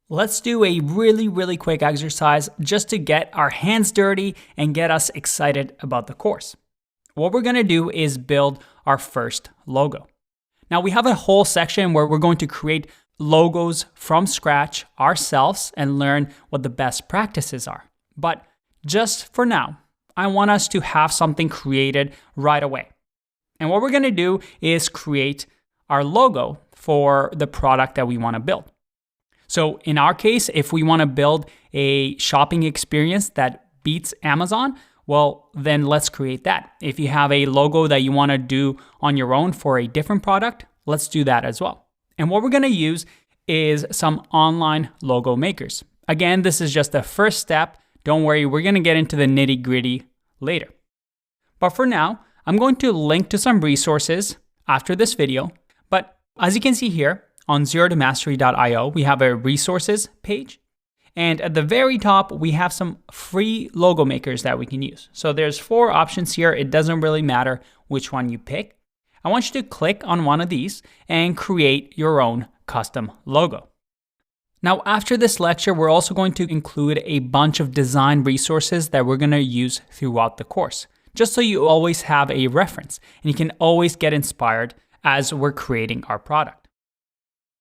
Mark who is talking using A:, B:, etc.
A: Let's do a really quick exercise just to get our hands dirty and get us excited about the course. What we're gonna do is build our first logo. Now we have a whole section where we're going to create logos from scratch ourselves and learn what the best practices are. But just for now, I want us to have something created right away. And what we're gonna do is create our logo for the product that we wanna build. So in our case, if we want to build a shopping experience that beats Amazon, well, then let's create that. If you have a logo that you want to do on your own for a different product, let's do that as well. And what we're going to use is some online logo makers. Again, this is just the first step. Don't worry, we're going to get into the nitty-gritty later. But for now, I'm going to link to some resources after this video. But as you can see here, on zerotomastery.io, we have a resources page. And at the very top, we have some free logo makers that we can use. So there's 4 options here. It doesn't really matter which one you pick. I want you to click on one of these and create your own custom logo. Now, after this lecture, we're also going to include a bunch of design resources that we're going to use throughout the course, just so you always have a reference and you can always get inspired as we're creating our product.